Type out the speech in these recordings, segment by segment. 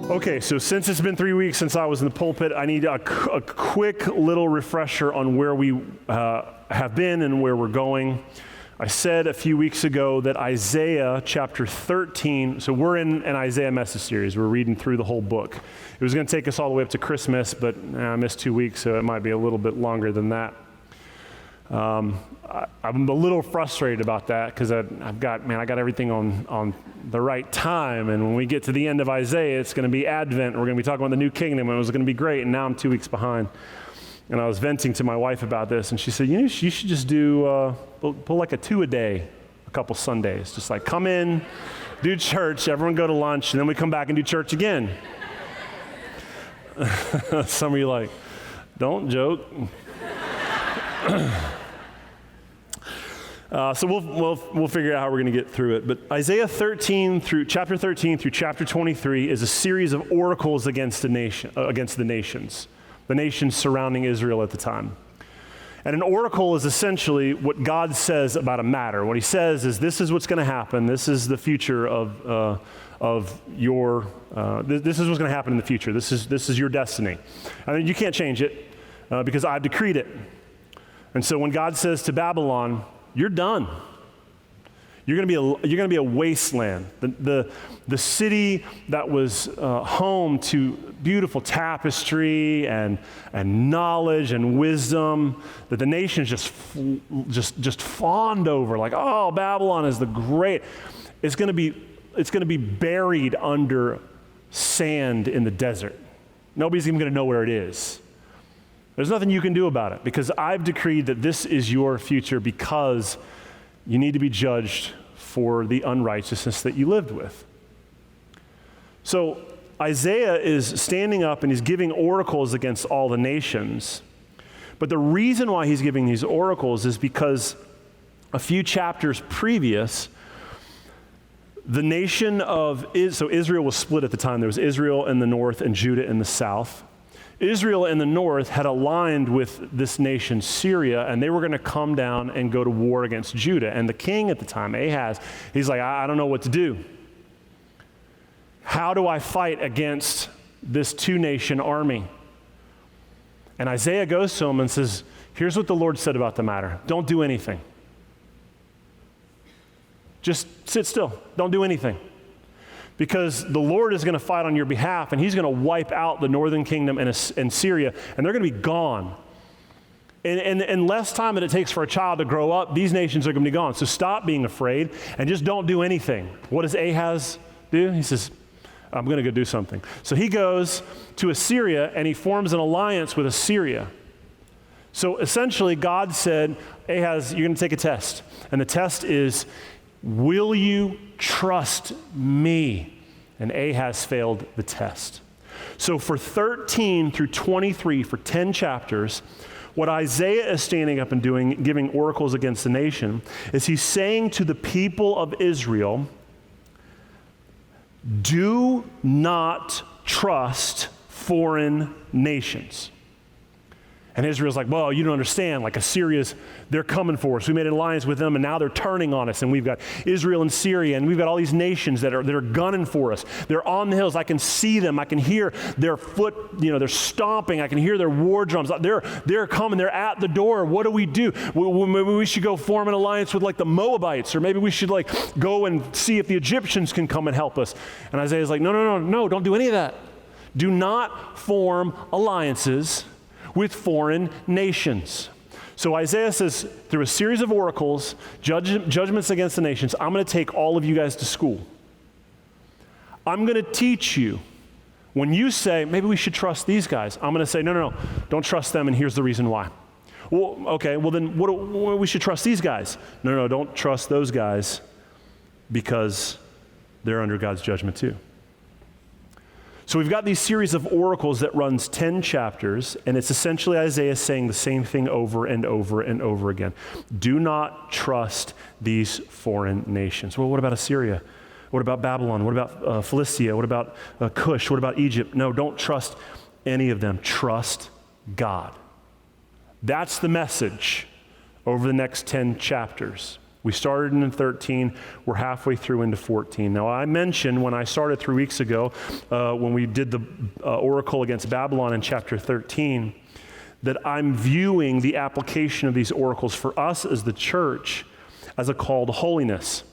Okay, so since it's been 3 weeks since I was in the pulpit, I need a quick little refresher on where we have been and where we're going. I said a few weeks ago that Isaiah chapter 13, so we're in an Isaiah message series. We're reading through the whole book. It was going to take us all the way up to Christmas, but I missed 2 weeks, so it might be a little bit longer than that. I'm a little frustrated about that because I got everything on the right time. And when we get to the end of Isaiah, it's going to be Advent. We're going to be talking about the new kingdom, and it was going to be great. And now I'm 2 weeks behind. And I was venting to my wife about this, and she said, you should just do, pull like a 2-a-day, a couple Sundays. Just like come in, do church, everyone go to lunch, and then we come back and do church again. Some of you like, don't joke. So we'll figure out how we're going to get through it. But Isaiah 13 through chapter 13 through chapter 23 is a series of oracles against the nations surrounding Israel at the time. And an oracle is essentially what God says about a matter. What he says is, this is what's going to happen. This is the future of your. This is what's going to happen in the future. This is your destiny. I mean, you can't change it because I've decreed it. And so when God says to Babylon, you're done. You're going to be a wasteland. The city that was home to beautiful tapestry and knowledge and wisdom that the nations just fawned over, like, oh, Babylon is the great. It's going to be buried under sand in the desert. Nobody's even going to know where it is. There's nothing you can do about it because I've decreed that this is your future because you need to be judged for the unrighteousness that you lived with. So Isaiah is standing up and he's giving oracles against all the nations. But the reason why he's giving these oracles is because a few chapters previous, the nation of Israel was split at the time. There was Israel in the north and Judah in the south. Israel in the north had aligned with this nation, Syria, and they were going to come down and go to war against Judah. And the king at the time, Ahaz, he's like, I don't know what to do. How do I fight against this two-nation army? And Isaiah goes to him and says, here's what the Lord said about the matter. Don't do anything. Just sit still. Don't do anything. Because the Lord is going to fight on your behalf, and he's going to wipe out the northern kingdom and Syria, and they're going to be gone. In less time than it takes for a child to grow up, these nations are going to be gone. So stop being afraid and just don't do anything. What does Ahaz do? He says, I'm going to go do something. So he goes to Assyria, and he forms an alliance with Assyria. So essentially, God said, Ahaz, you're going to take a test. And the test is, will you trust me? And Ahaz failed the test. So for 13 through 23, for 10 chapters, what Isaiah is standing up and doing, giving oracles against the nation, is he's saying to the people of Israel, do not trust foreign nations. And Israel's like, well, you don't understand. Like Assyria's, they're coming for us. We made an alliance with them, and now they're turning on us. And we've got Israel and Syria, and we've got all these nations that are gunning for us. They're on the hills. I can see them. I can hear their foot, they're stomping. I can hear their war drums. They're coming. They're at the door. What do we do? Maybe we should go form an alliance with like the Moabites, or maybe we should like go and see if the Egyptians can come and help us. And Isaiah's like, no, don't do any of that. Do not form alliances with foreign nations. So Isaiah says, through a series of oracles, judgments against the nations, I'm going to take all of you guys to school. I'm going to teach you. When you say, maybe we should trust these guys, I'm going to say, no, don't trust them, and here's the reason why. Well, okay, well then we should trust these guys. No, don't trust those guys because they're under God's judgment too. So we've got these series of oracles that runs 10 chapters, and it's essentially Isaiah saying the same thing over and over and over again. Do not trust these foreign nations. Well, what about Assyria? What about Babylon? What about Philisita? What about Cush? What about Egypt? No, don't trust any of them. Trust God. That's the message over the next 10 chapters. We started in 13. We're halfway through into 14. Now, I mentioned when I started 3 weeks ago, when we did the oracle against Babylon in chapter 13, that I'm viewing the application of these oracles for us as the church as a call to holiness.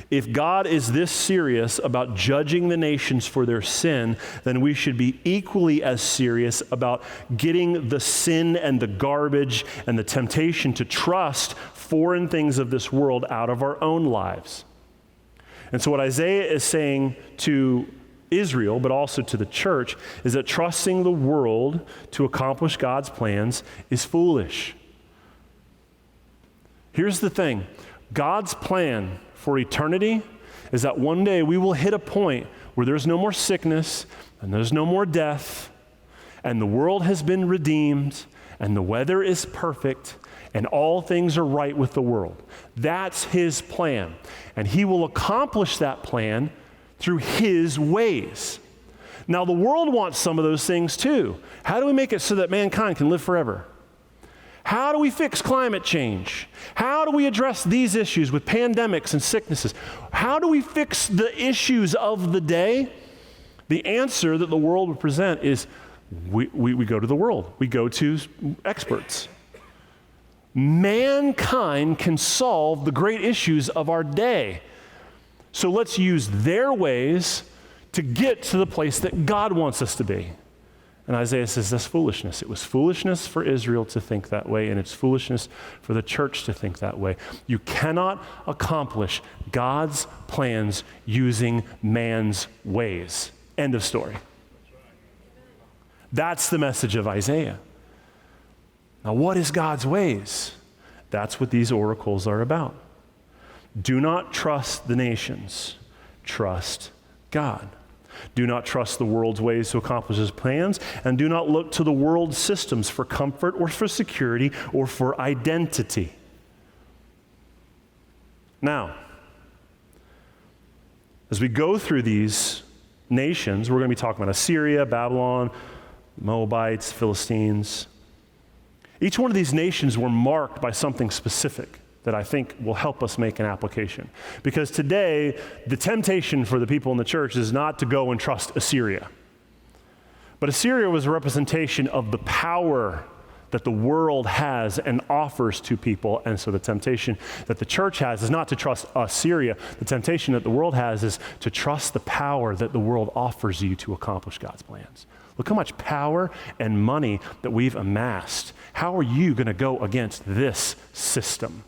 If God is this serious about judging the nations for their sin, then we should be equally as serious about getting the sin and the garbage and the temptation to trust foreign things of this world out of our own lives. And so what Isaiah is saying to Israel, but also to the church, is that trusting the world to accomplish God's plans is foolish. Here's the thing. God's plan for eternity is that one day we will hit a point where there's no more sickness and there's no more death and the world has been redeemed and the weather is perfect and all things are right with the world. That's his plan. And he will accomplish that plan through his ways. Now, the world wants some of those things too. How do we make it so that mankind can live forever? How do we fix climate change? How do we address these issues with pandemics and sicknesses? How do we fix the issues of the day? The answer that the world would present is we go to the world. We go to experts. Mankind can solve the great issues of our day. So let's use their ways to get to the place that God wants us to be. And Isaiah says that's foolishness. It was foolishness for Israel to think that way, and it's foolishness for the church to think that way. You cannot accomplish God's plans using man's ways. End of story. That's the message of Isaiah. Now, what is God's ways? That's what these oracles are about. Do not trust the nations. Trust God. Do not trust the world's ways to accomplish his plans, and do not look to the world's systems for comfort or for security or for identity. Now, as we go through these nations, we're going to be talking about Assyria, Babylon, Moabites, Philistines. Each one of these nations were marked by something specific that I think will help us make an application. Because today, the temptation for the people in the church is not to go and trust Assyria. But Assyria was a representation of the power that the world has and offers to people. And so the temptation that the church has is not to trust Assyria. The temptation that the world has is to trust the power that the world offers you to accomplish God's plans. Look how much power and money that we've amassed. How are you going to go against this system?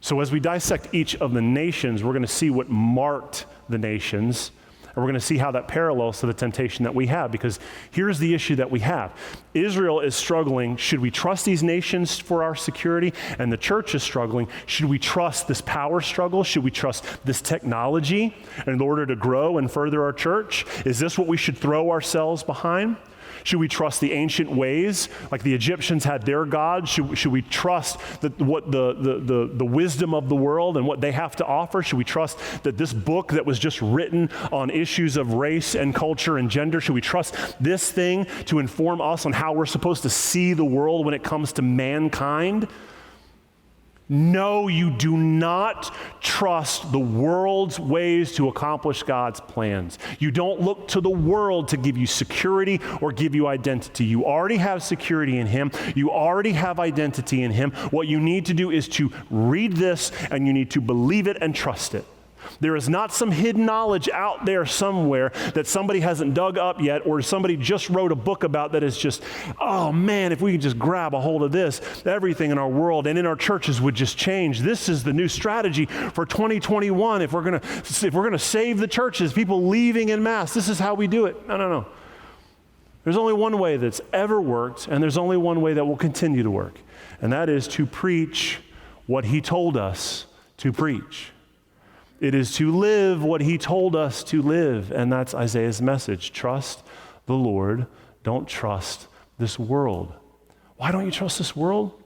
So as we dissect each of the nations, we're going to see what marked the nations, and we're going to see how that parallels to the temptation that we have, because here's the issue that we have. Israel is struggling. Should we trust these nations for our security? And the church is struggling. Should we trust this power struggle? Should we trust this technology in order to grow and further our church? Is this what we should throw ourselves behind? Should we trust the ancient ways, like the Egyptians had their gods? Should we trust what the wisdom of the world and what they have to offer? Should we trust that this book that was just written on issues of race and culture and gender, should we trust this thing to inform us on how we're supposed to see the world when it comes to mankind? No, you do not trust the world's ways to accomplish God's plans. You don't look to the world to give you security or give you identity. You already have security in him. You already have identity in him. What you need to do is to read this, and you need to believe it and trust it. There is not some hidden knowledge out there somewhere that somebody hasn't dug up yet, or somebody just wrote a book about that is just, oh man, if we could just grab a hold of this, everything in our world and in our churches would just change. This is the new strategy for 2021. If we're gonna save the churches, people leaving en masse, this is how we do it. No. There's only one way that's ever worked, and there's only one way that will continue to work, and that is to preach what he told us to preach. It is to live what he told us to live, and that's Isaiah's message. Trust the Lord. Don't trust this world. Why don't you trust this world?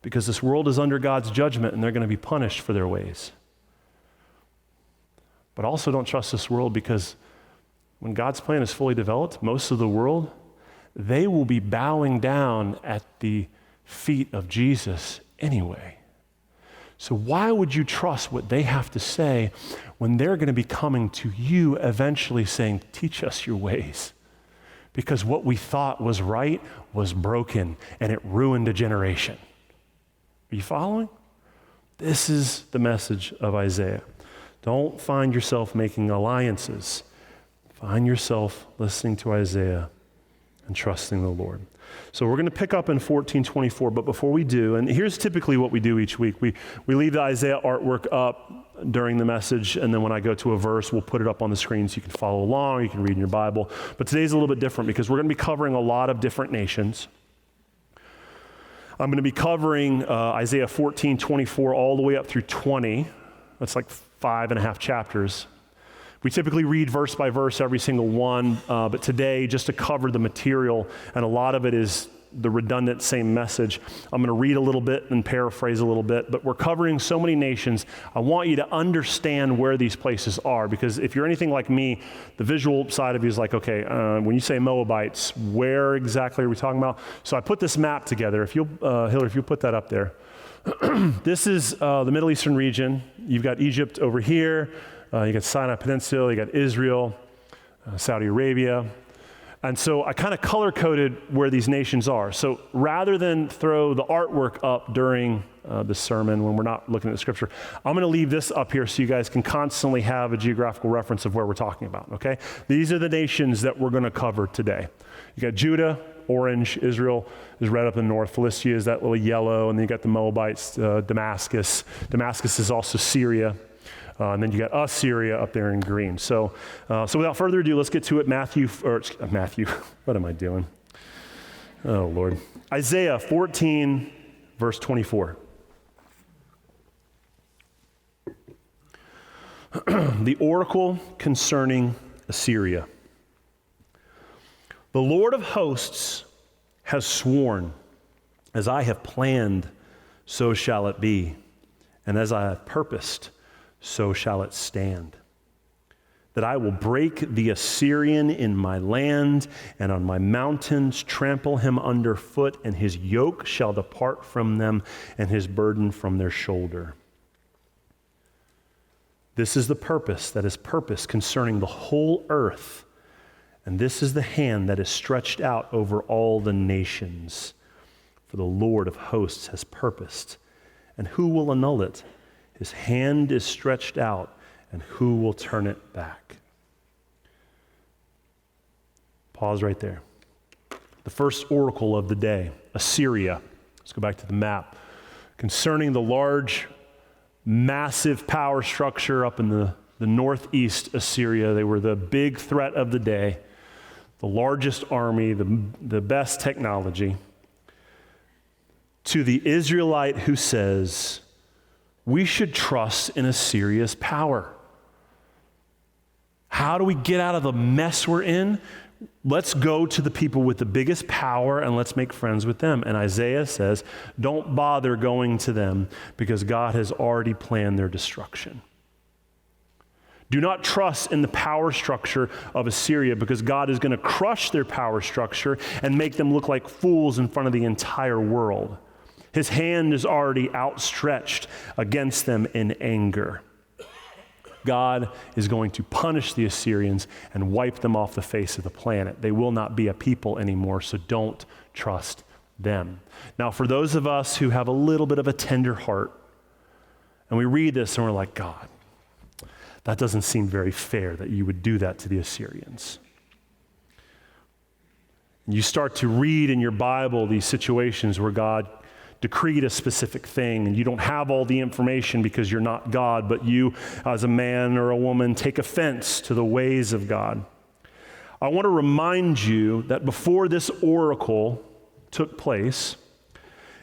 Because this world is under God's judgment, and they're going to be punished for their ways. But also don't trust this world, because when God's plan is fully developed, most of the world, they will be bowing down at the feet of Jesus anyway. So why would you trust what they have to say when they're going to be coming to you eventually saying, teach us your ways? Because what we thought was right was broken and it ruined a generation. Are you following? This is the message of Isaiah. Don't find yourself making alliances. Find yourself listening to Isaiah and trusting the Lord. So we're going to pick up in 14:24, but before we do, and here's typically what we do each week. We leave the Isaiah artwork up during the message, and then when I go to a verse, we'll put it up on the screen so you can follow along, you can read in your Bible. But today's a little bit different because we're going to be covering a lot of different nations. I'm going to be covering Isaiah 14:24 all the way up through 20. That's like 5.5 chapters. We typically read verse by verse every single one, but today, just to cover the material, and a lot of it is the redundant same message, I'm going to read a little bit and paraphrase a little bit, but we're covering so many nations. I want you to understand where these places are, because if you're anything like me, the visual side of you is like, okay, when you say Moabites, where exactly are we talking about? So I put this map together. If you'll, Hillary, if you'll put that up there. This is the Middle Eastern region. You've got Egypt over here. You got Sinai Peninsula, you got Israel, Saudi Arabia. And so I kind of color-coded where these nations are. So rather than throw the artwork up during the sermon when we're not looking at the scripture, I'm going to leave this up here so you guys can constantly have a geographical reference of where we're talking about, okay? These are the nations that we're going to cover today. You got Judah, orange. Israel is right up in the north. Philisita is that little yellow. And then you got the Moabites, Damascus. Damascus is also Syria. And then you got Assyria up there in green. So without further ado, let's get to it. Matthew, what am I doing? Oh, Lord. Isaiah 14, verse 24. The oracle concerning Assyria. The Lord of hosts has sworn, as I have planned, so shall it be, and as I have purposed, so shall it stand. That I will break the Assyrian in my land, and on my mountains trample him underfoot, and his yoke shall depart from them, and his burden from their shoulder. This is the purpose that is purpose concerning the whole earth, and this is the hand that is stretched out over all the nations. For the Lord of hosts has purposed, and who will annul it? His hand is stretched out, and who will turn it back? Pause right there. The first oracle of the day, Assyria. Let's go back to the map. Concerning the large, massive power structure up in the northeast Assyria. They were the big threat of the day, the largest army, the best technology. To the Israelite who says, we should trust in Assyria's power. How do we get out of the mess we're in? Let's go to the people with the biggest power and let's make friends with them. And Isaiah says, don't bother going to them because God has already planned their destruction. Do not trust in the power structure of Assyria because God is going to crush their power structure and make them look like fools in front of the entire world. His hand is already outstretched against them in anger. God is going to punish the Assyrians and wipe them off the face of the planet. They will not be a people anymore, so don't trust them. Now, for those of us who have a little bit of a tender heart, and we read this and we're like, God, that doesn't seem very fair that you would do that to the Assyrians. You start to read in your Bible these situations where God decreed a specific thing and you don't have all the information because you're not God, but you as a man or a woman take offense to the ways of God. I want to remind you that before this oracle took place,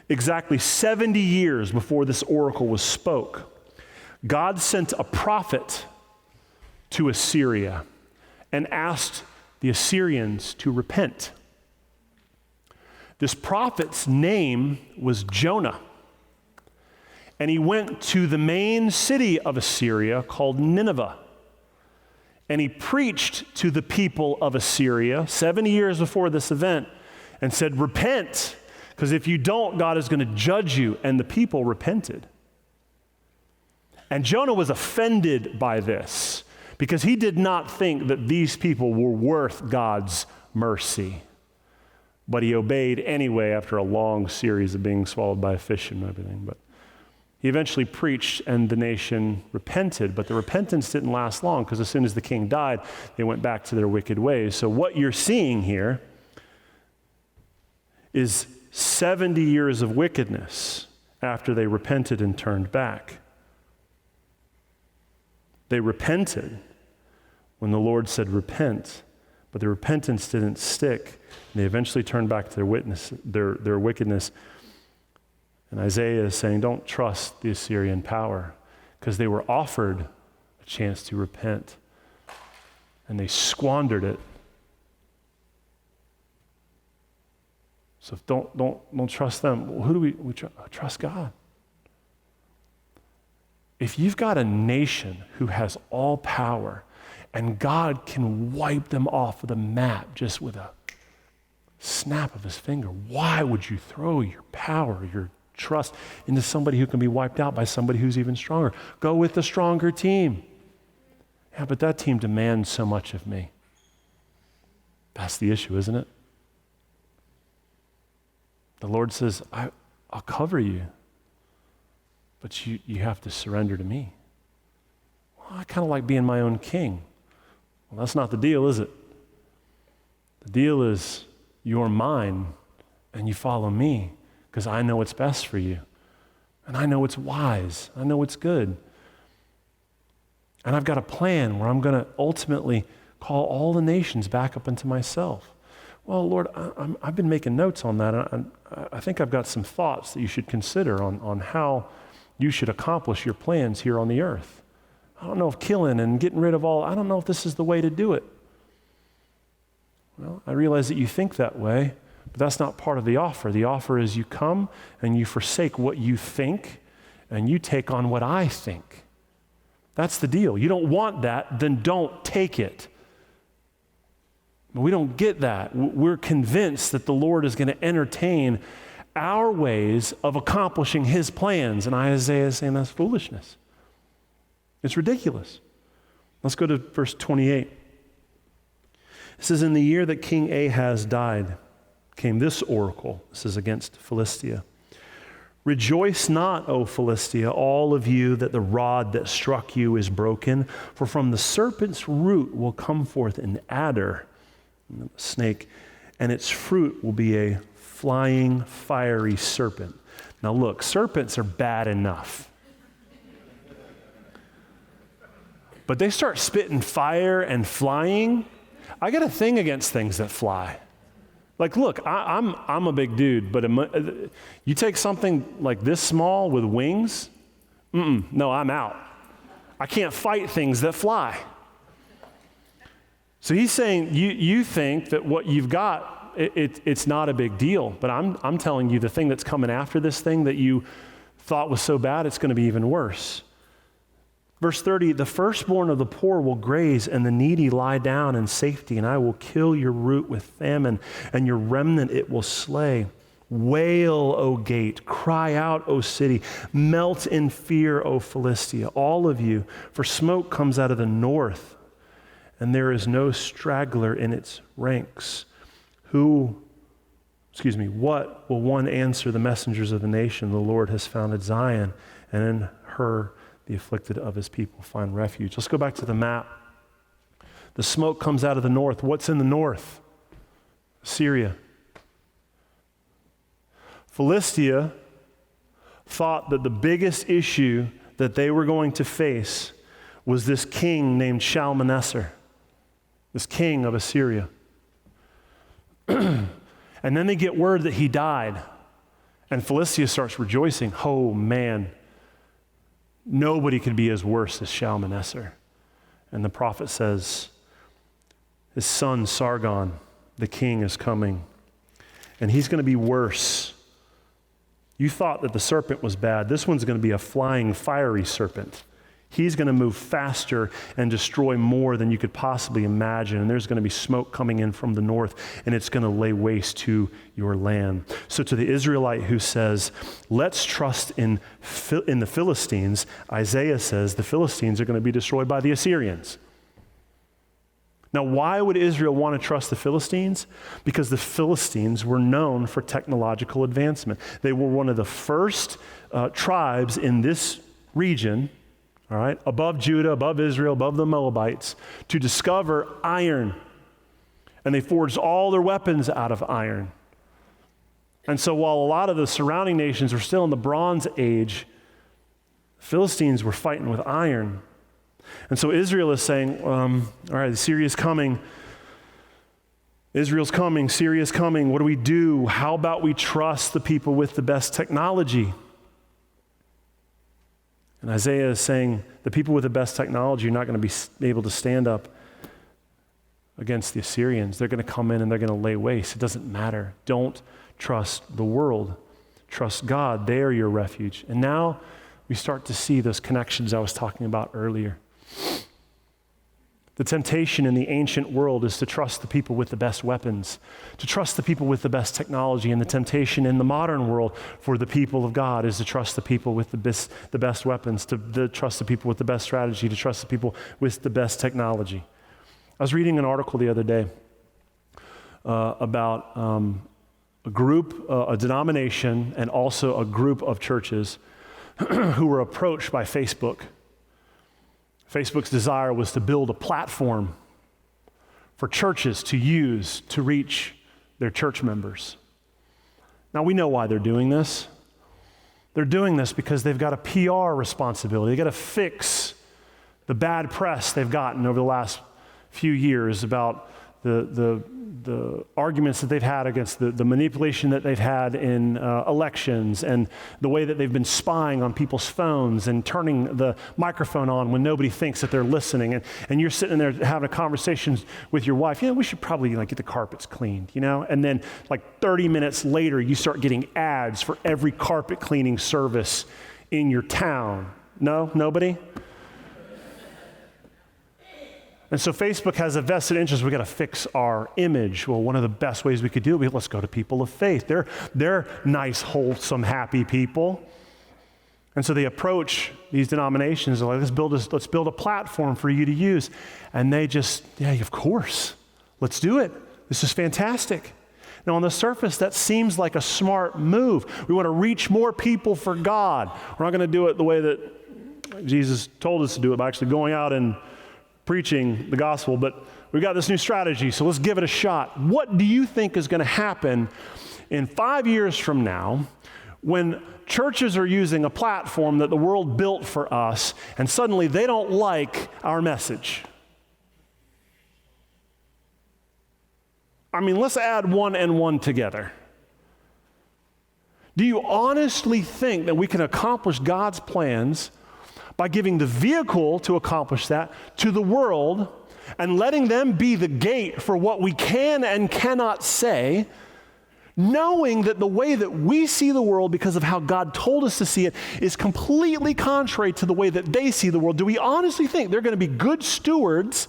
exactly 70 years before this oracle was spoke, God sent a prophet to Assyria and asked the Assyrians to repent. This prophet's name was Jonah, and he went to the main city of Assyria called Nineveh, and he preached to the people of Assyria 70 years before this event and said, repent, Because if you don't, God is going to judge you. And the people repented. And Jonah was offended by this because he did not think that these people were worth God's mercy. But he obeyed anyway after a long series of being swallowed by a fish and everything. But he eventually preached and the nation repented. But the repentance didn't last long because as soon as the king died, they went back to their wicked ways. So what you're seeing here is 70 years of wickedness after they repented and turned back. They repented when the Lord said repent, but the repentance didn't stick. And they eventually turned back to their wickedness. And Isaiah is saying, don't trust the Assyrian power, because they were offered a chance to repent, and they squandered it. So don't trust them. Who do we trust? God. If you've got a nation who has all power and God can wipe them off of the map just with a snap of his finger, why would you throw your power, your trust into somebody who can be wiped out by somebody who's even stronger? Go with the stronger team. Yeah, but that team demands so much of me. That's the issue, isn't it? The Lord says, I'll cover you, but you have to surrender to me. Well, I kind of like being my own king. Well, that's not the deal, is it? The deal is you're mine and you follow me because I know what's best for you. And I know what's wise. I know what's good. And I've got a plan where I'm going to ultimately call all the nations back up into myself. Well, Lord, I've been making notes on that. And I think I've got some thoughts that you should consider on how you should accomplish your plans here on the earth. I don't know if killing and getting rid of all, I don't know if this is the way to do it. Well, I realize that you think that way, but that's not part of the offer. The offer is you come and you forsake what you think and you take on what I think. That's the deal. You don't want that, then don't take it. But we don't get that. We're convinced that the Lord is going to entertain our ways of accomplishing his plans. And Isaiah is saying that's foolishness. It's ridiculous. Let's go to verse 28. It says, in the year that King Ahaz died, came this oracle. This is against Philistia. Rejoice not, O Philistia, all of you, that the rod that struck you is broken, for from the serpent's root will come forth an adder, a snake, and its fruit will be a flying, fiery serpent. Now look, serpents are bad enough. But they start spitting fire and flying. I got a thing against things that fly. Like, look, I'm a big dude, but you take something like this small with wings, no, I'm out. I can't fight things that fly. So he's saying you think that what you've got, it's not a big deal, but I'm telling you the thing that's coming after this thing that you thought was so bad, it's going to be even worse. Verse 30, the firstborn of the poor will graze and the needy lie down in safety, and I will kill your root with famine, and your remnant it will slay. Wail, O gate, cry out, O city, melt in fear, O Philistia, all of you, for smoke comes out of the north, and there is no straggler in its ranks. What will one answer the messengers of the nation? The Lord has founded Zion, and in her the afflicted of his people find refuge. Let's go back to the map. The smoke comes out of the north. What's in the north? Assyria. Philistia thought that the biggest issue that they were going to face was this king named Shalmaneser, this king of Assyria. And then they get word that he died, and Philistia starts rejoicing. Oh man, nobody could be as worse as Shalmaneser. And the prophet says, his son Sargon, the king, is coming, and he's going to be worse. You thought that the serpent was bad. This one's going to be a flying, fiery serpent. He's going to move faster and destroy more than you could possibly imagine. And there's going to be smoke coming in from the north, and it's going to lay waste to your land. So to the Israelite who says, let's trust in the Philistines, Isaiah says the Philistines are going to be destroyed by the Assyrians. Now, why would Israel want to trust the Philistines? Because the Philistines were known for technological advancement. They were one of the first tribes in this region, all right, above Judah, above Israel, above the Moabites, to discover iron. And they forged all their weapons out of iron. And so while a lot of the surrounding nations were still in the Bronze Age, Philistines were fighting with iron. And so Israel is saying, all right, Syria's coming. Israel's coming, Syria's coming. What do we do? How about we trust the people with the best technology? And Isaiah is saying, the people with the best technology are not going to be able to stand up against the Assyrians. They're going to come in and they're going to lay waste. It doesn't matter. Don't trust the world. Trust God. They are your refuge. And now we start to see those connections I was talking about earlier. The temptation in the ancient world is to trust the people with the best weapons, to trust the people with the best technology. And the temptation in the modern world for the people of God is to trust the people with the best weapons, to trust the people with the best strategy, to trust the people with the best technology. I was reading an article the other day about a group, a denomination, and also a group of churches who were approached by Facebook. Facebook's desire was to build a platform for churches to use to reach their church members. Now, we know why they're doing this. They're doing this because they've got a PR responsibility. They've got to fix the bad press they've gotten over the last few years about the arguments that they've had against the manipulation that they've had in elections, and the way that they've been spying on people's phones and turning the microphone on when nobody thinks that they're listening. And you're sitting there having a conversation with your wife, we should probably get the carpets cleaned, And then 30 minutes later, you start getting ads for every carpet cleaning service in your town. No? Nobody? And so Facebook has a vested interest. We've got to fix our image. Well, one of the best ways we could do it, let's go to people of faith. They're nice, wholesome, happy people. And so they approach these denominations, they're like, let's build a platform for you to use. And they just, of course, let's do it. This is fantastic. Now, on the surface, that seems like a smart move. We want to reach more people for God. We're not going to do it the way that Jesus told us to do it, by actually going out and preaching the gospel, but we've got this new strategy, so let's give it a shot. What do you think is going to happen in 5 years from now when churches are using a platform that the world built for us and suddenly they don't like our message? Let's add 1 and 1 together. Do you honestly think that we can accomplish God's plans by giving the vehicle to accomplish that to the world and letting them be the gate for what we can and cannot say, knowing that the way that we see the world because of how God told us to see it is completely contrary to the way that they see the world? Do we honestly think they're going to be good stewards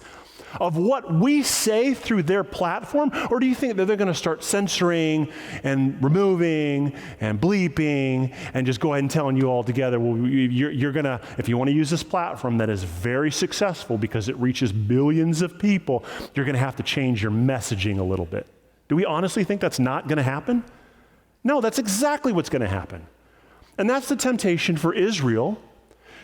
of what we say through their platform? Or do you think that they're going to start censoring and removing and bleeping and just go ahead and telling you all together, well, you're going to, if you want to use this platform that is very successful because it reaches billions of people, you're going to have to change your messaging a little bit? Do we honestly think that's not going to happen? No, that's exactly what's going to happen. And that's the temptation for Israel.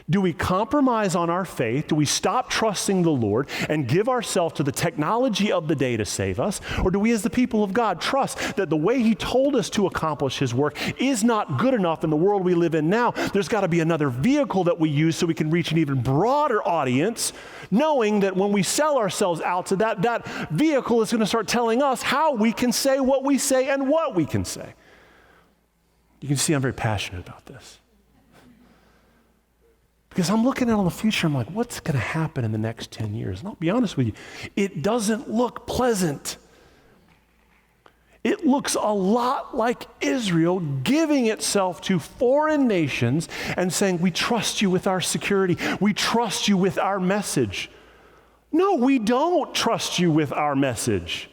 Do we compromise on our faith? Do we stop trusting the Lord and give ourselves to the technology of the day to save us? Or do we, as the people of God, trust that the way He told us to accomplish His work is not good enough in the world we live in now? There's got to be another vehicle that we use so we can reach an even broader audience, knowing that when we sell ourselves out to that vehicle is going to start telling us how we can say what we say and what we can say. You can see I'm very passionate about this. Because I'm looking out on the future, I'm like, what's going to happen in the next 10 years? And I'll be honest with you, it doesn't look pleasant. It looks a lot like Israel giving itself to foreign nations and saying, we trust you with our security. We trust you with our message. No, we don't trust you with our message.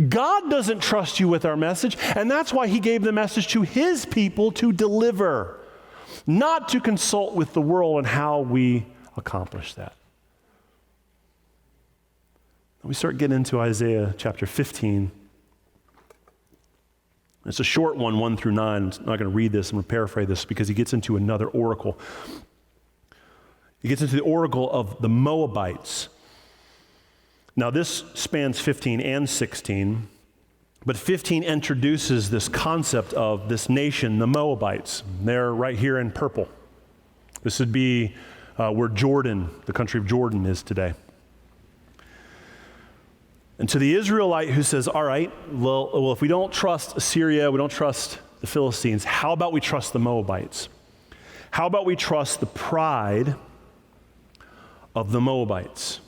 God doesn't trust you with our message, and that's why he gave the message to his people to deliver, not to consult with the world and how we accomplish that. We start getting into Isaiah chapter 15. It's a short one, 1 through 9. I'm not going to read this. I'm going to paraphrase this because he gets into another oracle. He gets into the oracle of the Moabites. Now, this spans 15 and 16, but 15 introduces this concept of this nation, the Moabites. They're right here in purple. This would be where Jordan, the country of Jordan, is today. And to the Israelite who says, all right, well, if we don't trust Assyria, we don't trust the Philistines, how about we trust the Moabites? How about we trust the pride of the Moabites?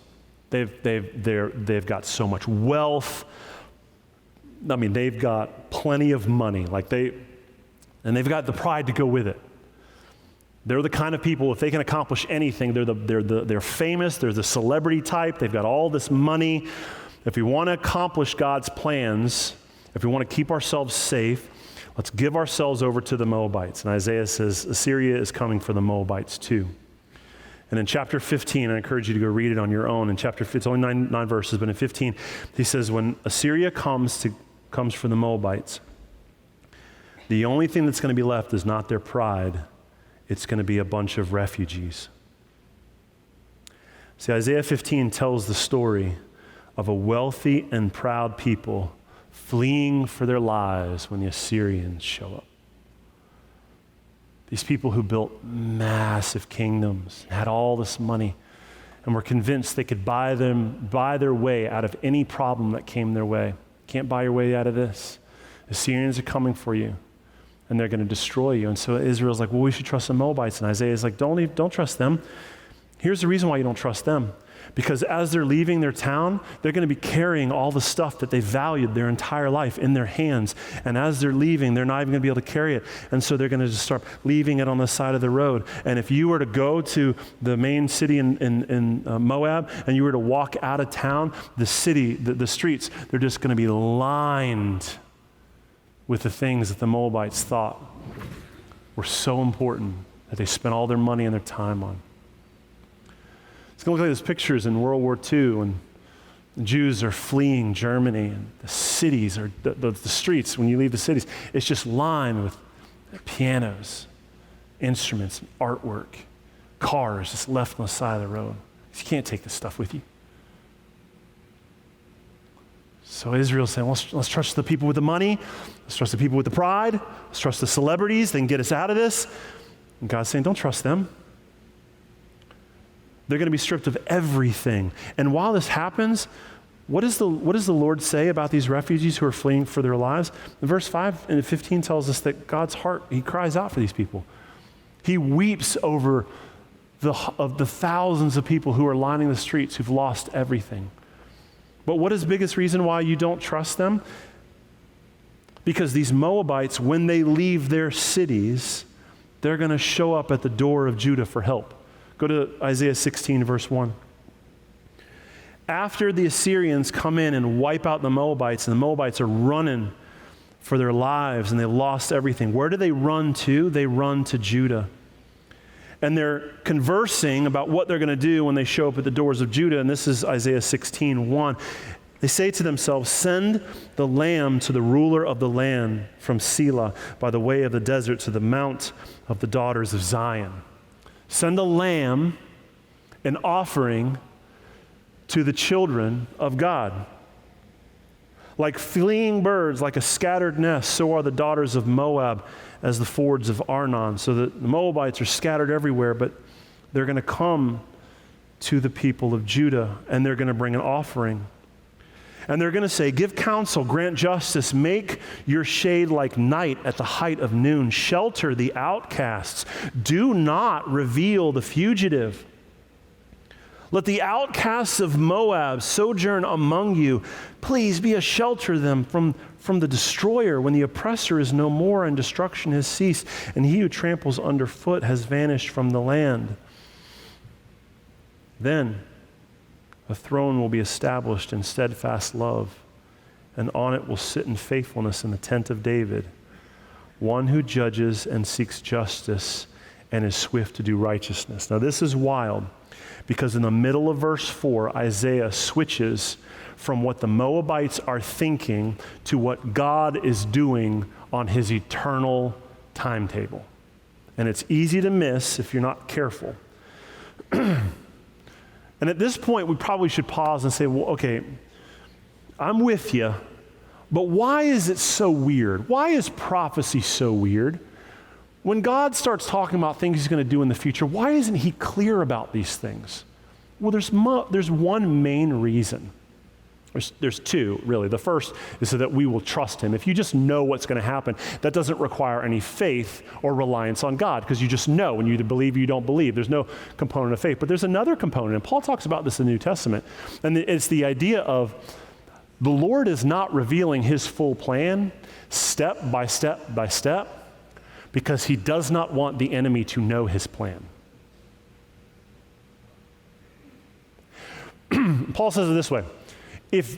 They've got so much wealth. I mean, they've got plenty of money. And they've got the pride to go with it. They're the kind of people, if they can accomplish anything, they're famous, they're the celebrity type, they've got all this money. If we want to accomplish God's plans, if we want to keep ourselves safe, let's give ourselves over to the Moabites. And Isaiah says, Assyria is coming for the Moabites too. And in chapter 15, I encourage you to go read it on your own. In chapter, it's only nine verses, but in 15, he says, when Assyria comes for the Moabites, the only thing that's going to be left is not their pride. It's going to be a bunch of refugees. See, Isaiah 15 tells the story of a wealthy and proud people fleeing for their lives when the Assyrians show up. These people who built massive kingdoms, had all this money, and were convinced they could buy their way out of any problem that came their way. Can't buy your way out of this. The Assyrians are coming for you, and they're going to destroy you. And so Israel's like, well, we should trust the Moabites. And Isaiah's like, don't trust them. Here's the reason why you don't trust them. Because as they're leaving their town, they're going to be carrying all the stuff that they valued their entire life in their hands. And as they're leaving, they're not even going to be able to carry it. And so they're going to just start leaving it on the side of the road. And if you were to go to the main city in Moab and you were to walk out of town, the city, the streets, they're just going to be lined with the things that the Moabites thought were so important that they spent all their money and their time on. It's going to look like those pictures in World War II when the Jews are fleeing Germany and the cities, or the streets, when you leave the cities, it's just lined with pianos, instruments, artwork, cars just left on the side of the road. You can't take this stuff with you. So Israel's saying, let's trust the people with the money. Let's trust the people with the pride. Let's trust the celebrities. They can get us out of this. And God's saying, don't trust them. They're going to be stripped of everything. And while this happens, what does the Lord say about these refugees who are fleeing for their lives? Verse 5 and 15 tells us that God's heart, he cries out for these people. He weeps over the thousands of people who are lining the streets who've lost everything. But what is the biggest reason why you don't trust them? Because these Moabites, when they leave their cities, they're going to show up at the door of Judah for help. Go to Isaiah 16, verse 1. After the Assyrians come in and wipe out the Moabites, and the Moabites are running for their lives, and they lost everything, where do they run to? They run to Judah. And they're conversing about what they're going to do when they show up at the doors of Judah, and this is Isaiah 16, 1. They say to themselves, send the lamb to the ruler of the land from Selah by the way of the desert to the mount of the daughters of Zion. Send a lamb, an offering to the children of God. Like fleeing birds, like a scattered nest, so are the daughters of Moab as the fords of Arnon. So the Moabites are scattered everywhere, but they're going to come to the people of Judah, and they're going to bring an offering. And they're going to say, give counsel, grant justice, make your shade like night at the height of noon, shelter the outcasts, do not reveal the fugitive. Let the outcasts of Moab sojourn among you. Please be a shelter them from from the destroyer, when the oppressor is no more and destruction has ceased, and he who tramples underfoot has vanished from the land. Then a throne will be established in steadfast love, and on it will sit in faithfulness in the tent of David, one who judges and seeks justice and is swift to do righteousness. Now this is wild, because in the middle of verse 4, Isaiah switches from what the Moabites are thinking to what God is doing on his eternal timetable. And it's easy to miss if you're not careful. And at this point, we probably should pause and say, well, okay, I'm with you, but why is it so weird? Why is prophecy so weird? When God starts talking about things he's going to do in the future, why isn't he clear about these things? Well, there's one main reason. There's two, really. The first is so that we will trust him. If you just know what's going to happen, that doesn't require any faith or reliance on God, because you just know. When you either believe or you don't believe. There's no component of faith. But there's another component, and Paul talks about this in the New Testament, and it's the idea of the Lord is not revealing his full plan step by step by step, because he does not want the enemy to know his plan. Paul says it this way: If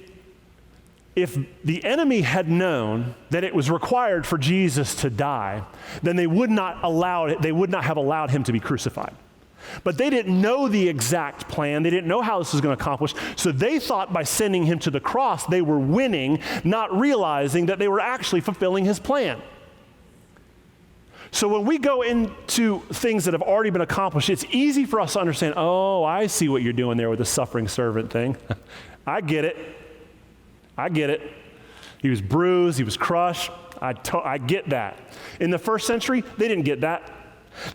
the enemy had known that it was required for Jesus to die, then they would not have allowed him to be crucified. But they didn't know the exact plan. They didn't know how this was going to accomplish. So they thought by sending him to the cross, they were winning, not realizing that they were actually fulfilling his plan. So when we go into things that have already been accomplished, it's easy for us to understand, oh, I see what you're doing there with the suffering servant thing. I get it. He was bruised, he was crushed. I get that. In the first century, they didn't get that.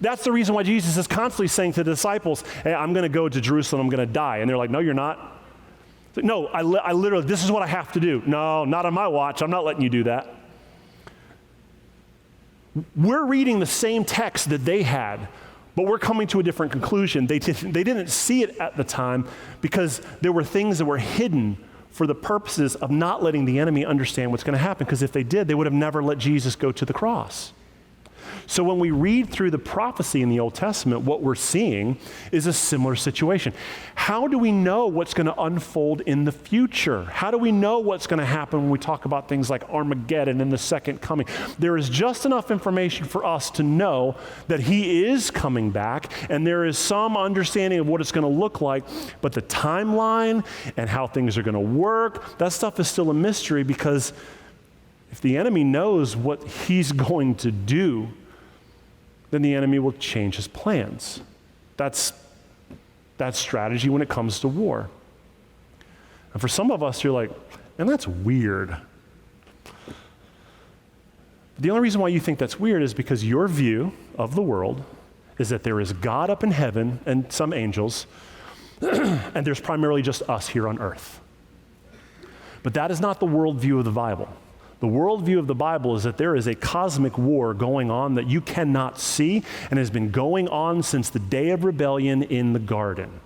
That's the reason why Jesus is constantly saying to the disciples, hey, I'm going to go to Jerusalem, I'm going to die. And they're like, no, you're not. No, I literally, this is what I have to do. No, not on my watch. I'm not letting you do that. We're reading the same text that they had, but we're coming to a different conclusion. They didn't see it at the time because there were things that were hidden for the purposes of not letting the enemy understand what's going to happen, because if they did, they would have never let Jesus go to the cross. So when we read through the prophecy in the Old Testament, what we're seeing is a similar situation. How do we know what's going to unfold in the future? How do we know what's going to happen when we talk about things like Armageddon and the second coming? There is just enough information for us to know that he is coming back, and there is some understanding of what it's going to look like, but the timeline and how things are going to work, that stuff is still a mystery, because if the enemy knows what he's going to do, then the enemy will change his plans. That's strategy when it comes to war. And for some of us, you're like, and that's weird. The only reason why you think that's weird is because your view of the world is that there is God up in heaven and some angels, and there's primarily just us here on earth. But that is not the worldview of the Bible. The worldview of the Bible is that there is a cosmic war going on that you cannot see and has been going on since the day of rebellion in the garden.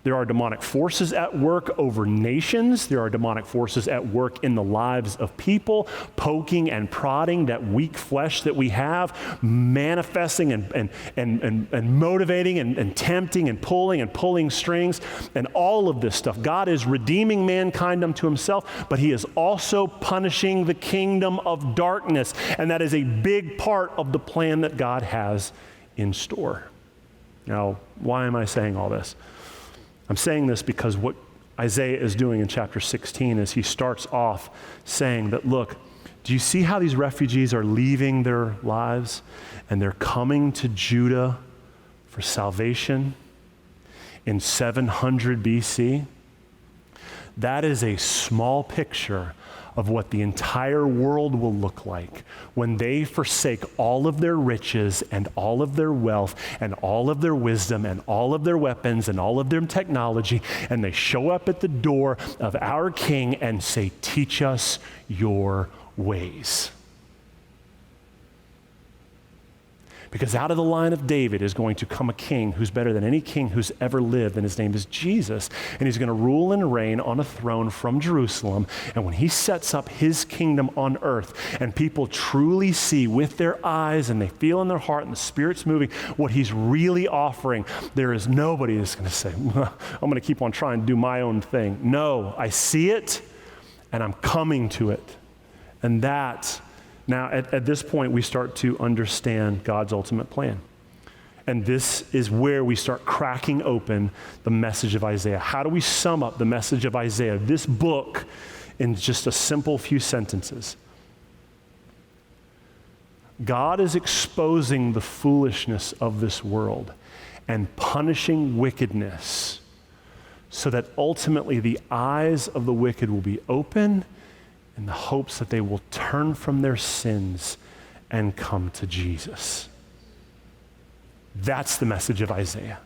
There are demonic forces at work over nations. There are demonic forces at work in the lives of people, poking and prodding that weak flesh that we have, manifesting and motivating and tempting and pulling strings, and all of this stuff. God is redeeming mankind unto himself, but he is also punishing the kingdom of darkness, and that is a big part of the plan that God has in store. Now, why am I saying all this? I'm saying this because what Isaiah is doing in chapter 16 is he starts off saying that, look, do you see how these refugees are leaving their lives and they're coming to Judah for salvation in 700 BC? That is a small picture of what the entire world will look like when they forsake all of their riches and all of their wealth and all of their wisdom and all of their weapons and all of their technology, and they show up at the door of our King and say, teach us your ways. Because out of the line of David is going to come a king who's better than any king who's ever lived, and his name is Jesus. And he's going to rule and reign on a throne from Jerusalem. And when he sets up his kingdom on earth, and people truly see with their eyes, and they feel in their heart, and the Spirit's moving, what he's really offering, there is nobody that's going to say, I'm going to keep on trying to do my own thing. No, I see it, and I'm coming to it. And that, now at this point, we start to understand God's ultimate plan. And this is where we start cracking open the message of Isaiah. How do we sum up the message of Isaiah, this book, in just a simple few sentences? God is exposing the foolishness of this world and punishing wickedness so that ultimately the eyes of the wicked will be open in the hopes that they will turn from their sins and come to Jesus. That's the message of Isaiah.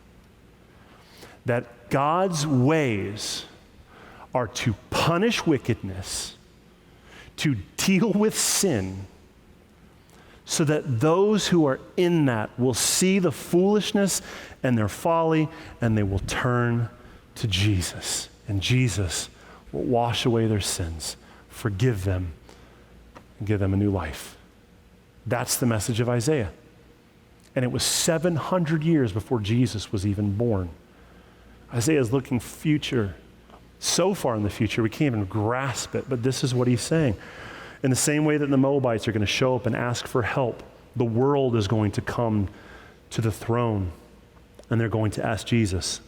That God's ways are to punish wickedness, to deal with sin, so that those who are in that will see the foolishness and their folly, and they will turn to Jesus. And Jesus will wash away their sins, forgive them, and give them a new life. That's the message of Isaiah. And it was 700 years before Jesus was even born. Isaiah is looking future, so far in the future, we can't even grasp it, but this is what he's saying. In the same way that the Moabites are going to show up and ask for help, the world is going to come to the throne, and they're going to ask Jesus.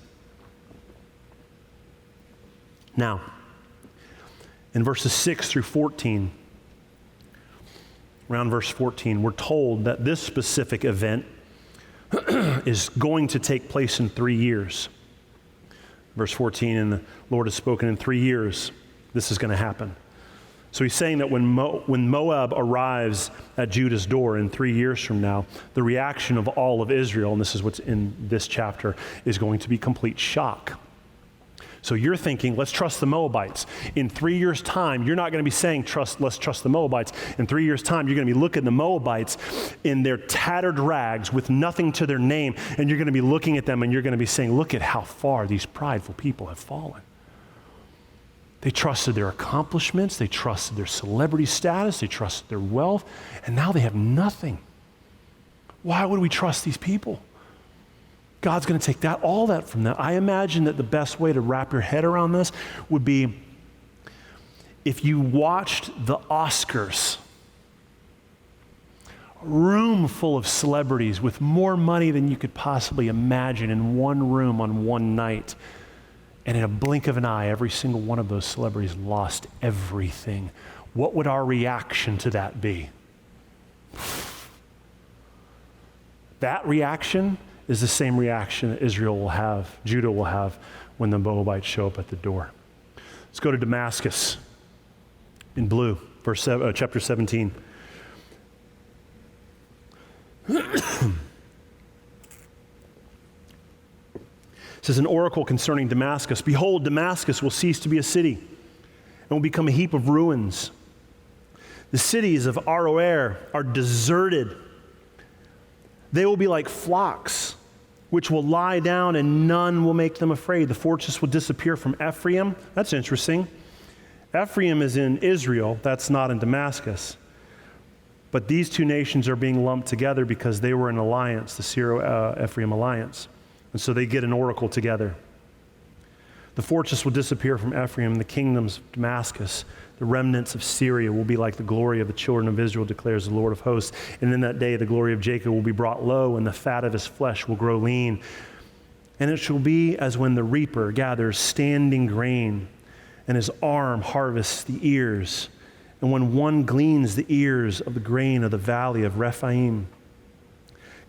Now, in verses 6 through 14, around verse 14, we're told that this specific event is going to take place in 3 years. Verse 14, and the Lord has spoken in 3 years, this is going to happen. So he's saying that when Moab arrives at Judah's door in 3 years from now, the reaction of all of Israel, and this is what's in this chapter, is going to be complete shock. So you're thinking, let's trust the Moabites. In 3 years' time, you're not going to be saying, let's trust the Moabites. In 3 years' time, you're going to be looking at the Moabites in their tattered rags with nothing to their name, and you're going to be looking at them and you're going to be saying, look at how far these prideful people have fallen. They trusted their accomplishments, they trusted their celebrity status, they trusted their wealth, and now they have nothing. Why would we trust these people? God's going to take all that from them. I imagine that the best way to wrap your head around this would be if you watched the Oscars, a room full of celebrities with more money than you could possibly imagine in one room on one night. And in a blink of an eye, every single one of those celebrities lost everything. What would our reaction to that be? That reaction is the same reaction that Judah will have when the Moabites show up at the door. Let's go to Damascus in blue, chapter 17. It says, an oracle concerning Damascus. Behold, Damascus will cease to be a city and will become a heap of ruins. The cities of Aroer are deserted. They will be like flocks, which will lie down and none will make them afraid. The fortress will disappear from Ephraim. That's interesting. Ephraim is in Israel. That's not in Damascus. But these two nations are being lumped together because they were in alliance, the Syro-Ephraim alliance. And so they get an oracle together. The fortress will disappear from Ephraim, the kingdoms of Damascus. The remnants of Syria will be like the glory of the children of Israel, declares the Lord of hosts. And in that day, the glory of Jacob will be brought low, and the fat of his flesh will grow lean. And it shall be as when the reaper gathers standing grain, and his arm harvests the ears. And when one gleans the ears of the grain of the valley of Rephaim,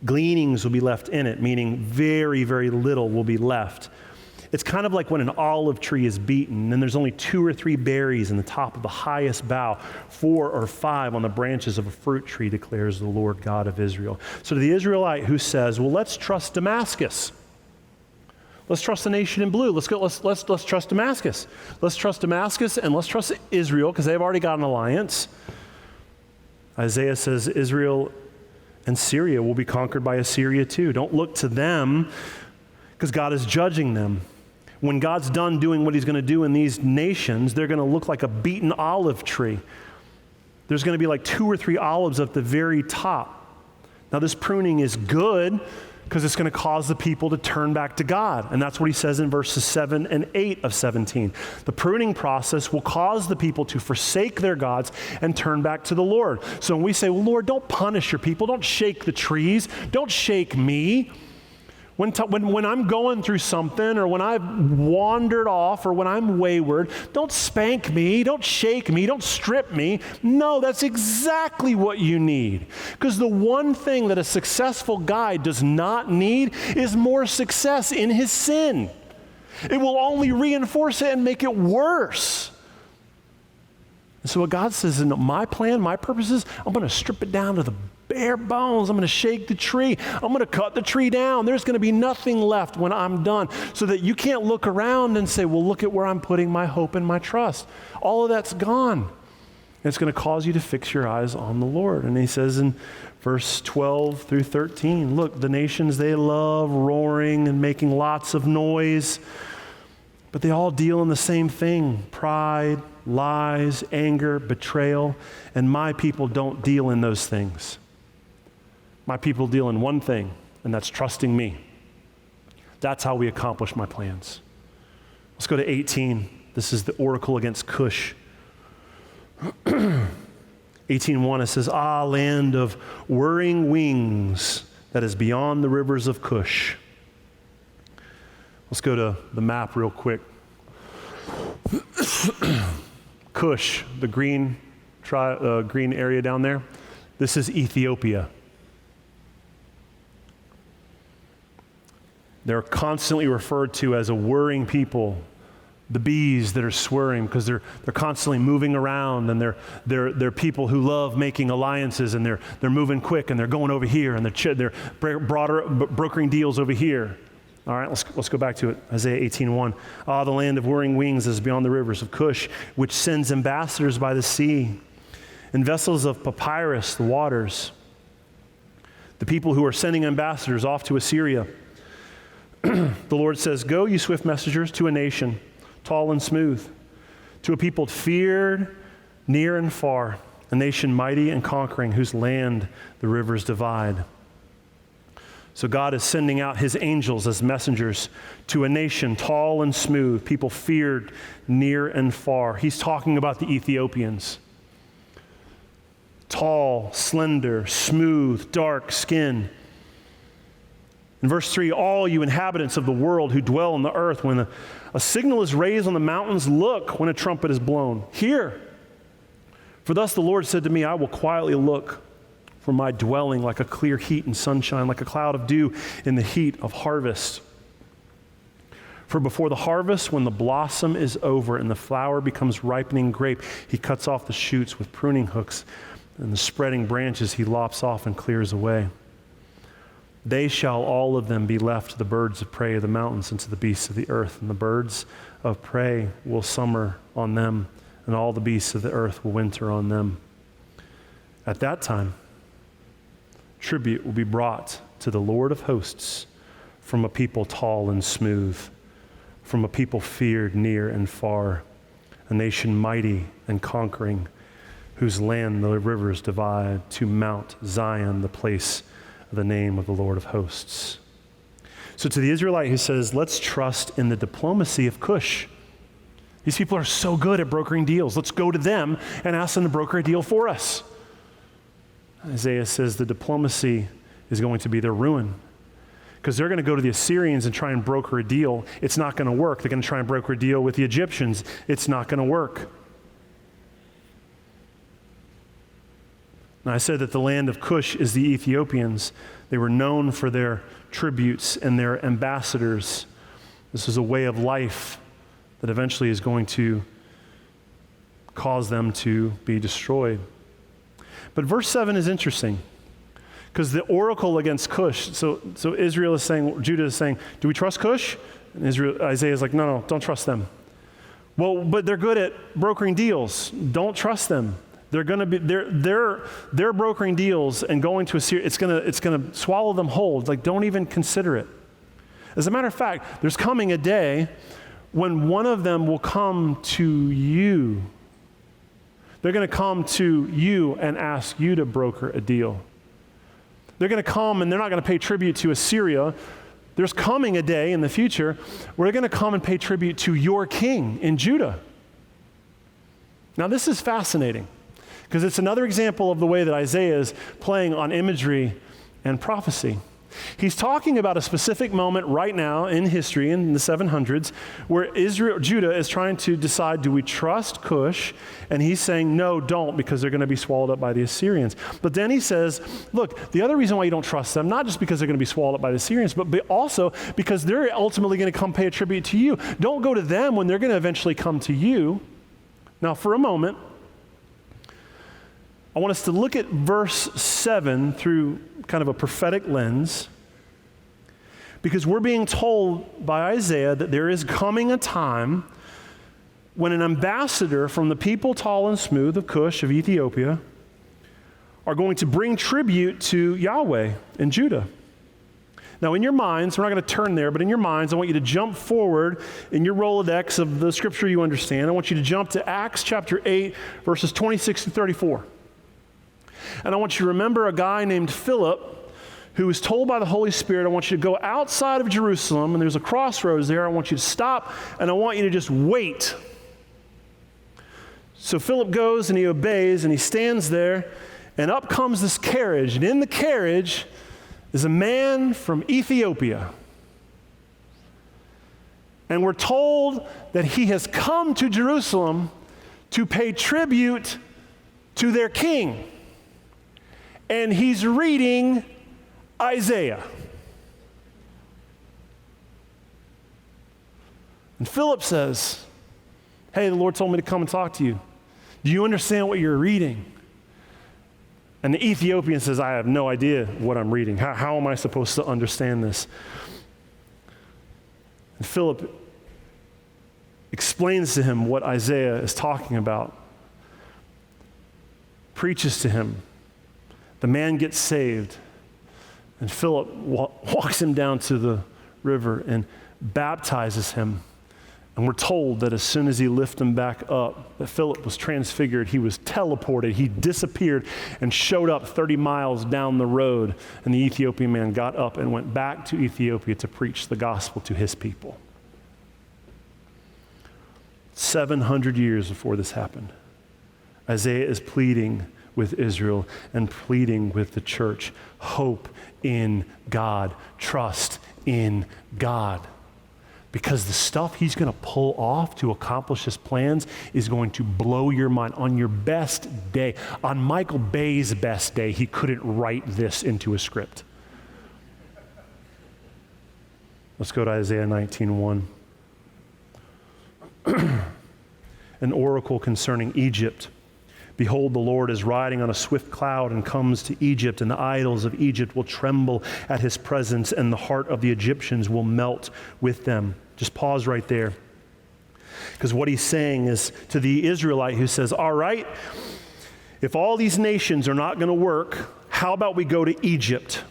gleanings will be left in it, meaning very, very little will be left. It's kind of like when an olive tree is beaten, and there's only 2 or 3 berries in the top of the highest bough, 4 or 5 on the branches of a fruit tree, declares the Lord God of Israel. So to the Israelite who says, well, let's trust Damascus. Let's trust the nation in blue. Let's trust Damascus. Let's trust Damascus and let's trust Israel because they've already got an alliance. Isaiah says Israel and Syria will be conquered by Assyria too. Don't look to them because God is judging them. When God's done doing what he's going to do in these nations, they're going to look like a beaten olive tree. There's going to be like 2 or 3 olives at the very top. Now this pruning is good because it's going to cause the people to turn back to God. And that's what he says in verses 7 and 8 of 17. The pruning process will cause the people to forsake their gods and turn back to the Lord. So when we say, well, Lord, don't punish your people, don't shake the trees, don't shake me. When I'm going through something, or when I've wandered off, or when I'm wayward, don't spank me, don't shake me, don't strip me. No, that's exactly what you need. Because the one thing that a successful guy does not need is more success in his sin. It will only reinforce it and make it worse. And so what God says in my plan, my purposes, I'm going to strip it down to the bare bones. I'm going to shake the tree. I'm going to cut the tree down. There's going to be nothing left when I'm done, so that you can't look around and say, well, look at where I'm putting my hope and my trust. All of that's gone. And it's going to cause you to fix your eyes on the Lord. And he says in verse 12 through 13, look, the nations, they love roaring and making lots of noise, but they all deal in the same thing: pride, lies, anger, betrayal. And my people don't deal in those things. My people deal in one thing, and that's trusting me. That's how we accomplish my plans. Let's go to 18. This is the oracle against Cush. 18:1, it says, ah, land of whirring wings that is beyond the rivers of Cush. Let's go to the map real quick. Cush, the green area down there, this is Ethiopia. They're constantly referred to as a whirring people, the bees that are swirling, because they're constantly moving around, and they're people who love making alliances, and they're moving quick, and they're going over here, and they're brokering deals over here. All right, let's go back to it. Isaiah 18:1. Ah, the land of whirring wings is beyond the rivers of Cush, which sends ambassadors by the sea, in vessels of papyrus, the waters. The people who are sending ambassadors off to Assyria. The Lord says, go, you swift messengers, to a nation, tall and smooth, to a people feared near and far, a nation mighty and conquering, whose land the rivers divide. So God is sending out his angels as messengers to a nation tall and smooth, people feared near and far. He's talking about the Ethiopians. Tall, slender, smooth, dark skin. In verse 3, all you inhabitants of the world who dwell on the earth, when a signal is raised on the mountains, look when a trumpet is blown. Hear. For thus the Lord said to me, I will quietly look for my dwelling like a clear heat and sunshine, like a cloud of dew in the heat of harvest. For before the harvest, when the blossom is over and the flower becomes ripening grape, he cuts off the shoots with pruning hooks, and the spreading branches he lops off and clears away. They shall all of them be left to the birds of prey of the mountains and to the beasts of the earth. And the birds of prey will summer on them, and all the beasts of the earth will winter on them. At that time, tribute will be brought to the Lord of hosts from a people tall and smooth, from a people feared near and far, a nation mighty and conquering, whose land the rivers divide, to Mount Zion, the place the name of the Lord of hosts. So to the Israelite who says, let's trust in the diplomacy of Cush. These people are so good at brokering deals. Let's go to them and ask them to broker a deal for us. Isaiah says the diplomacy is going to be their ruin, because they're going to go to the Assyrians and try and broker a deal. It's not going to work. They're going to try and broker a deal with the Egyptians. It's not going to work. And I said that the land of Cush is the Ethiopians. They were known for their tributes and their ambassadors. This is a way of life that eventually is going to cause them to be destroyed. But verse 7 is interesting, because the oracle against Cush, so Israel is saying, Judah is saying, do we trust Cush? And Isaiah is like, no, don't trust them. Well, but they're good at brokering deals. Don't trust them. They're brokering deals and going to Assyria. It's gonna swallow them whole. Like, don't even consider it. As a matter of fact, there's coming a day when one of them will come to you. They're going to come to you and ask you to broker a deal. They're going to come and they're not going to pay tribute to Assyria. There's coming a day in the future where they're going to come and pay tribute to your king in Judah. Now, this is fascinating because it's another example of the way that Isaiah is playing on imagery and prophecy. He's talking about a specific moment right now in history in the 700s where Judah is trying to decide, do we trust Cush? And he's saying, no, don't, because they're going to be swallowed up by the Assyrians. But then he says, look, the other reason why you don't trust them, not just because they're going to be swallowed up by the Assyrians, but also because they're ultimately going to come pay a tribute to you. Don't go to them when they're going to eventually come to you. Now, for a moment, I want us to look at verse 7 through kind of a prophetic lens, because we're being told by Isaiah that there is coming a time when an ambassador from the people tall and smooth of Cush of Ethiopia are going to bring tribute to Yahweh in Judah. Now, in your minds, we're not going to turn there, but in your minds, I want you to jump forward in your Rolodex of the scripture you understand. I want you to jump to Acts chapter 8, verses 26 to 34. And I want you to remember a guy named Philip who was told by the Holy Spirit, I want you to go outside of Jerusalem, and there's a crossroads there. I want you to stop, and I want you to just wait. So Philip goes, and he obeys, and he stands there, and up comes this carriage. And in the carriage is a man from Ethiopia. And we're told that he has come to Jerusalem to pay tribute to their king. And he's reading Isaiah. And Philip says, hey, the Lord told me to come and talk to you. Do you understand what you're reading? And the Ethiopian says, I have no idea what I'm reading. How am I supposed to understand this? And Philip explains to him what Isaiah is talking about, preaches to him. The man gets saved. And Philip walks him down to the river and baptizes him. And we're told that as soon as he lifted him back up, that Philip was transfigured. He was teleported. He disappeared and showed up 30 miles down the road. And the Ethiopian man got up and went back to Ethiopia to preach the gospel to his people. 700 years before this happened, Isaiah is pleading with Israel and pleading with the church. Hope in God. Trust in God. Because the stuff he's going to pull off to accomplish his plans is going to blow your mind. On your best day, on Michael Bay's best day, he couldn't write this into a script. Let's go to Isaiah 19:1. An oracle concerning Egypt. Behold, the Lord is riding on a swift cloud and comes to Egypt, and the idols of Egypt will tremble at his presence, and the heart of the Egyptians will melt with them. Just pause right there. Because what he's saying is to the Israelite who says, all right, if all these nations are not going to work, how about we go to Egypt?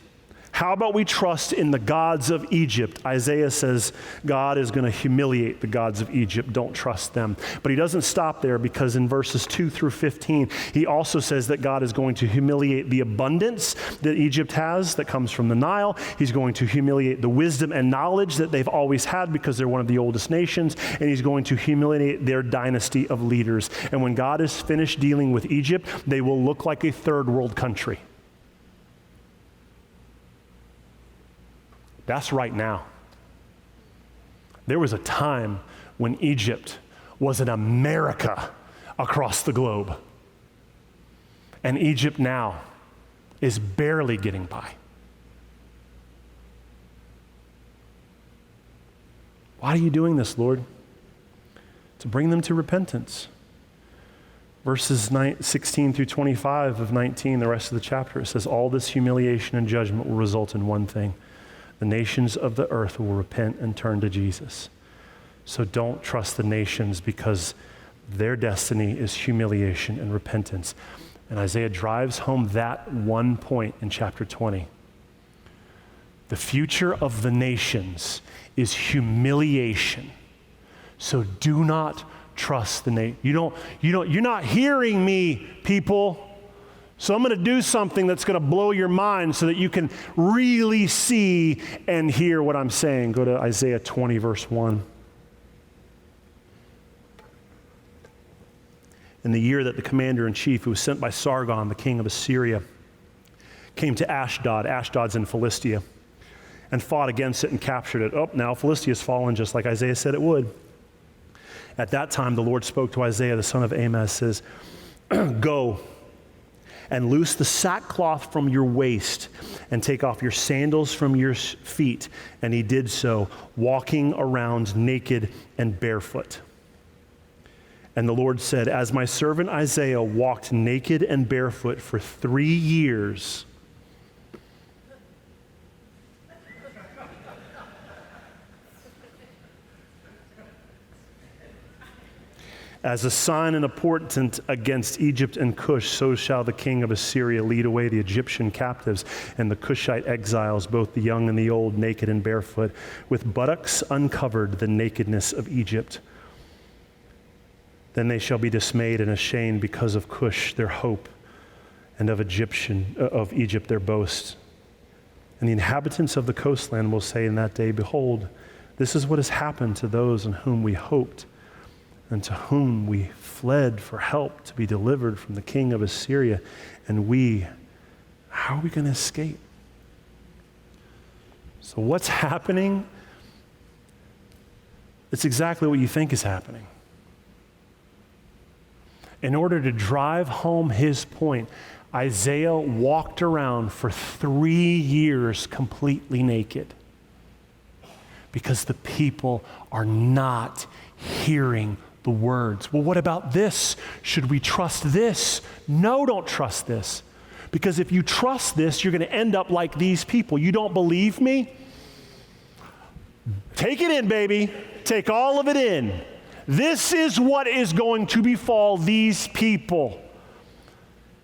How about we trust in the gods of Egypt? Isaiah says God is going to humiliate the gods of Egypt. Don't trust them. But he doesn't stop there, because in verses 2 through 15, he also says that God is going to humiliate the abundance that Egypt has that comes from the Nile. He's going to humiliate the wisdom and knowledge that they've always had because they're one of the oldest nations. And he's going to humiliate their dynasty of leaders. And when God is finished dealing with Egypt, they will look like a third world country. That's right now. There was a time when Egypt was an America across the globe. And Egypt now is barely getting by. Why are you doing this, Lord? To bring them to repentance. Verses 16 through 25 of 19, the rest of the chapter, it says, all this humiliation and judgment will result in one thing. The nations of the earth will repent and turn to Jesus. So don't trust the nations, because Their destiny is humiliation and repentance. And Isaiah drives home that one point in chapter 20. The future of the nations is humiliation. So do not trust the nation. You're not hearing me, people. So I'm going to do something that's going to blow your mind so that you can really see and hear what I'm saying. Go to Isaiah 20, verse 1. In the year that the commander-in-chief, who was sent by Sargon, the king of Assyria, came to Ashdod, Ashdod's in Philistia, and fought against it and captured it. Oh, now Philistia has fallen just like Isaiah said it would. At that time, the Lord spoke to Isaiah, the son of Amoz, says, go and loose the sackcloth from your waist and take off your sandals from your feet. And he did so, walking around naked and barefoot. And the Lord said, as my servant Isaiah walked naked and barefoot for 3 years, as a sign and a portent against Egypt and Cush, so shall the king of Assyria lead away the Egyptian captives and the Cushite exiles, both the young and the old, naked and barefoot, with buttocks uncovered, the nakedness of Egypt. Then they shall be dismayed and ashamed because of Cush, their hope, and of Egypt, their boast. And the inhabitants of the coastland will say in that day, behold, this is what has happened to those in whom we hoped, and to whom we fled for help to be delivered from the king of Assyria. And how are we going to escape? So what's happening? It's exactly what you think is happening. In order to drive home his point, Isaiah walked around for 3 years completely naked because the people are not hearing the words. Well, what about this? Should we trust this? No, don't trust this. Because if you trust this, you're going to end up like these people. You don't believe me? Take it in, baby. Take all of it in. This is what is going to befall these people.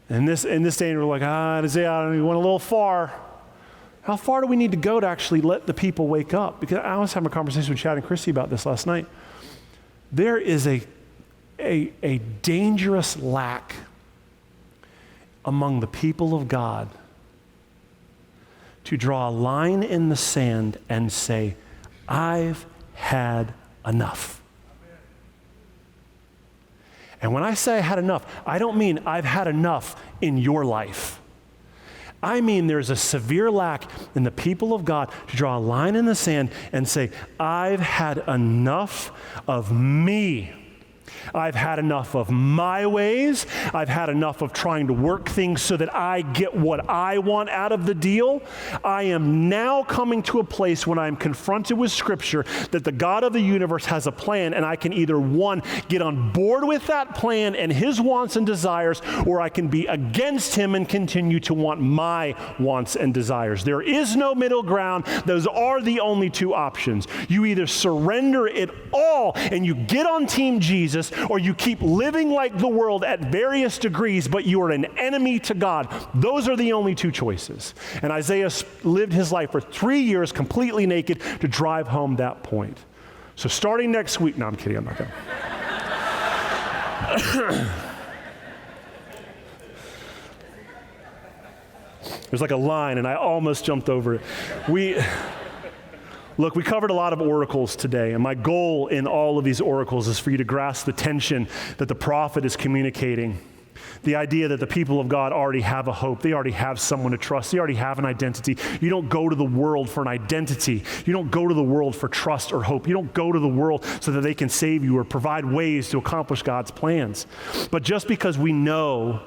And in this day, we're like, Isaiah, we went a little far. How far do we need to go to actually let the people wake up? Because I was having a conversation with Chad and Christy about this last night. There is a dangerous lack among the people of God to draw a line in the sand and say, I've had enough. And when I say I had enough, I don't mean I've had enough in your life. I mean there's a severe lack in the people of God to draw a line in the sand and say, I've had enough of me. I've had enough of my ways. I've had enough of trying to work things so that I get what I want out of the deal. I am now coming to a place when I'm confronted with Scripture that the God of the universe has a plan, and I can either, one, get on board with that plan and his wants and desires, or I can be against him and continue to want my wants and desires. There is no middle ground. Those are the only two options. You either surrender it all and you get on Team Jesus, or you keep living like the world at various degrees, but you are an enemy to God. Those are the only two choices. And Isaiah lived his life for 3 years completely naked to drive home that point. So starting next week, no, I'm kidding, I'm not going to. There's like a line, and I almost jumped over it. Look, we covered a lot of oracles today, and my goal in all of these oracles is for you to grasp the tension that the prophet is communicating. The idea that the people of God already have a hope. They already have someone to trust. They already have an identity. You don't go to the world for an identity. You don't go to the world for trust or hope. You don't go to the world so that they can save you or provide ways to accomplish God's plans. But just because we know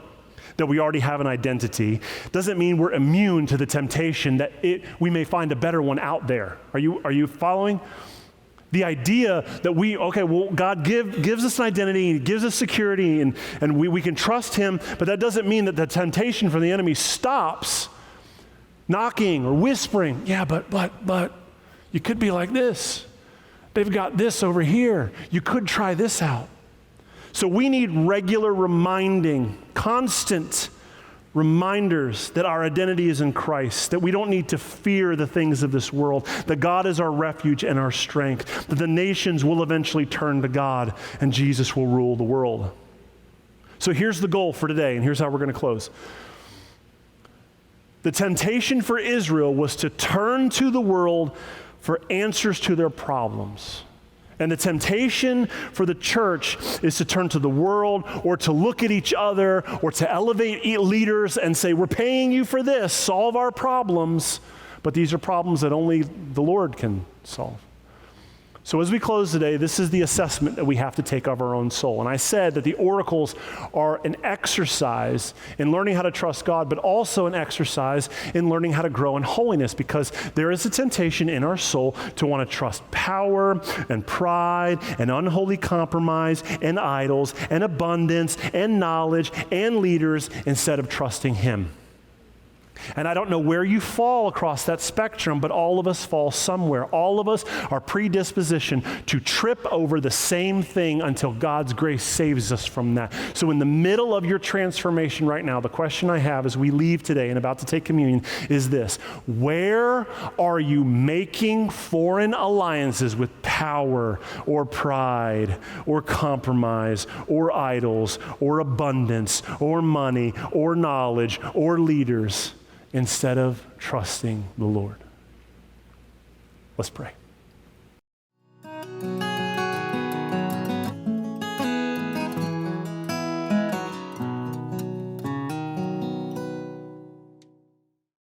that we already have an identity doesn't mean we're immune to the temptation that we may find a better one out there. Are you following? The idea that God gives us an identity, He gives us security, and we can trust Him, but that doesn't mean that the temptation from the enemy stops knocking or whispering. Yeah, but you could be like this. They've got this over here. You could try this out. So we need regular reminding, constant reminders that our identity is in Christ, that we don't need to fear the things of this world, that God is our refuge and our strength, that the nations will eventually turn to God and Jesus will rule the world. So here's the goal for today, and here's how we're going to close. The temptation for Israel was to turn to the world for answers to their problems. And the temptation for the church is to turn to the world or to look at each other or to elevate leaders and say, we're paying you for this, solve our problems. But these are problems that only the Lord can solve. So as we close today, this is the assessment that we have to take of our own soul. And I said that the oracles are an exercise in learning how to trust God, but also an exercise in learning how to grow in holiness, because there is a temptation in our soul to want to trust power and pride and unholy compromise and idols and abundance and knowledge and leaders instead of trusting Him. And I don't know where you fall across that spectrum, but all of us fall somewhere. All of us are predispositioned to trip over the same thing until God's grace saves us from that. So in the middle of your transformation right now, the question I have as we leave today and about to take communion is this: where are you making foreign alliances with power or pride or compromise or idols or abundance or money or knowledge or leaders, instead of trusting the Lord? Let's pray.